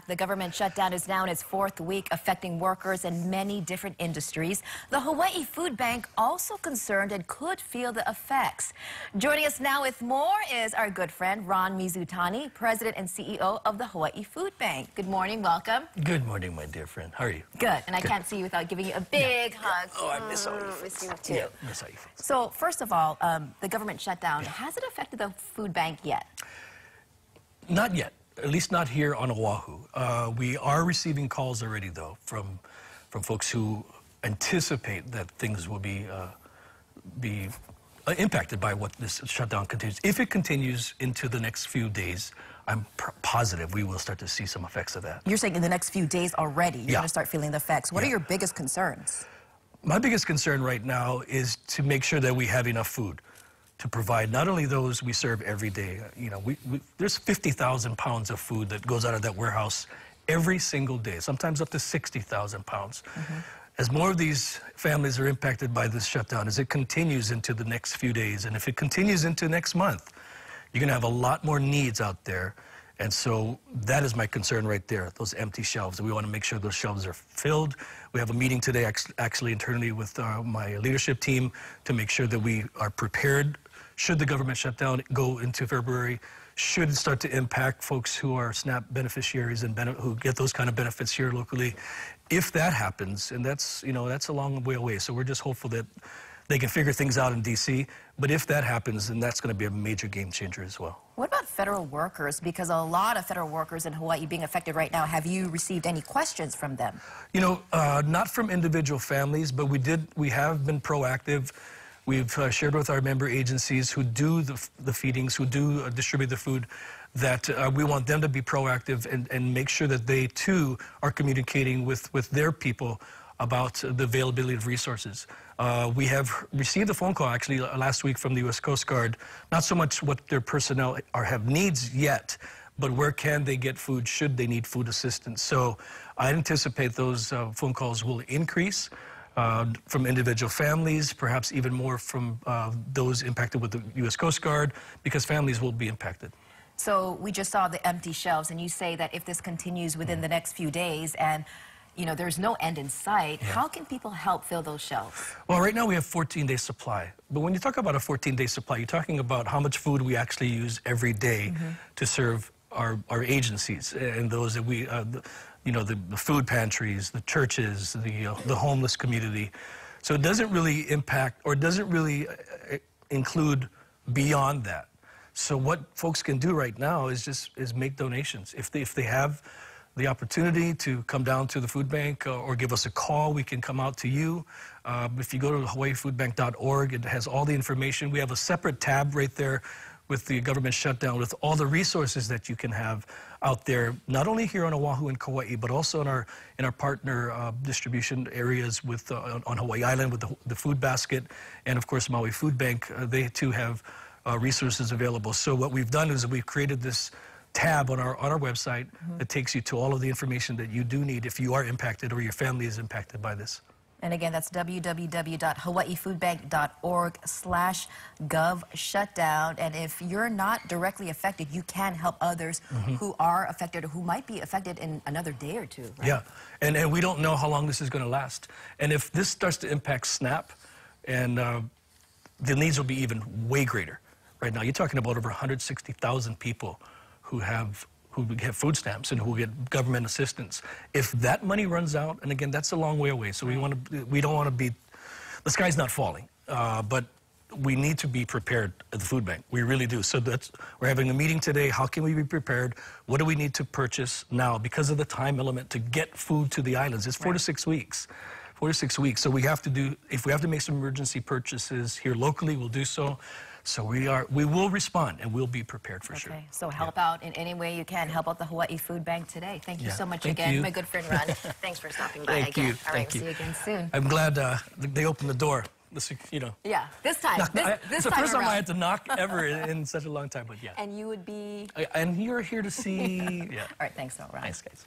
The government shutdown is now in its fourth week, affecting workers in many different industries. The Hawaii Food Bank also concerned and could feel the effects. Joining us now with more is our good friend Ron Mizutani, President and CEO of the Hawaii Food Bank. Good morning, welcome. Good morning, my dear friend. How are you? Good, and I can't see you without giving you a big hug. Oh, I miss all you. Miss you too. Yeah, miss all you. So, first of all, the government shutdown, has it affected the food bank yet? Not yet. At least not here on Oahu. We are receiving calls already, though, from folks who anticipate that things will be impacted by what this shutdown continues. If it continues into the next few days, I'm positive we will start to see some effects of that. You're saying in the next few days already, you're going to start feeling the effects. What are your biggest concerns? My biggest concern right now is to make sure that we have enough food to provide not only those we serve every day. You know, there's 50,000 pounds of food that goes out of that warehouse every single day, sometimes up to 60,000 pounds. As more of these families are impacted by this shutdown, as it continues into the next few days, and if it continues into next month, you're going to have a lot more needs out there. And so that is my concern right there, those empty shelves. We want to make sure those shelves are filled. We have a meeting today actually internally with my leadership team to make sure that we are prepared should the government shutdown go into February, should it start to impact folks who are SNAP beneficiaries and who get those kind of benefits here locally. If that happens, and that's, you know, that's a long way away, so we're just hopeful that they can figure things out in D.C., but if that happens, then that's going to be a major game changer as well. What about federal workers? Because a lot of federal workers in Hawaii being affected right now. Have you received any questions from them? You know, not from individual families, but we have been proactive. We've shared with our member agencies who do the feedings, who do distribute the food, that we want them to be proactive and make sure that they too are communicating with their people about the availability of resources. We have received a phone call actually last week from the U.S. Coast Guard, not so much what their personnel have needs yet, but where can they get food should they need food assistance. So I anticipate those phone calls will increase. From individual families, perhaps even more from those impacted with the U.S. Coast Guard, because families will be impacted. So we just saw the empty shelves, and you say that if this continues within the next few days and, you know, there's no end in sight, how can people help fill those shelves? Well, right now we have 14-day supply. But when you talk about a 14-day supply, you're talking about how much food we actually use every day to serve our agencies and those that we... you know, the food pantries, the churches, the homeless community. So it doesn't really impact or doesn't really include beyond that. So what folks can do right now is make donations. If they have the opportunity to come down to the food bank or give us a call, we can come out to you. If you go to hawaiifoodbank.org, it has all the information. We have a separate tab right there with the government shutdown, with all the resources that you can have out there, not only here on Oahu and Kauai, but also in our partner distribution areas with on Hawaii Island with the food basket, and of course Maui Food Bank. They too have resources available. So what we've done is we've created this tab on our website that takes you to all of the information that you do need if you are impacted or your family is impacted by this. And again, that's www.hawaiifoodbank.org/gov-shutdown. And if you're not directly affected, you can help others who are affected or who might be affected in another day or two, right? Yeah, and we don't know how long this is going to last. And if this starts to impact SNAP, and the needs will be even way greater. Right now, you're talking about over 160,000 people who get food stamps and who get government assistance. If that money runs out, and again, that's a long way away, so we don't want to be, the sky's not falling, but we need to be prepared at the food bank. We really do. So we're having a meeting today. How can we be prepared? What do we need to purchase now? Because of the time element to get food to the islands, it's 4 to 6 weeks. 4 to 6 weeks. So we have to if we have to make some emergency purchases here locally, we'll do so. So we will respond, and we'll be prepared for sure. So help out in any way you can. Help out the Hawaii Food Bank today. Thank you so much again, my good friend Ron. Thanks for stopping by again. All right, we'll see you again soon. I'm glad they opened the door. You know. Yeah, this time. It's the first time I had to knock ever in such a long time, but yeah. And you would be? And you're here to see. All right, thanks, Ron. Thanks, guys.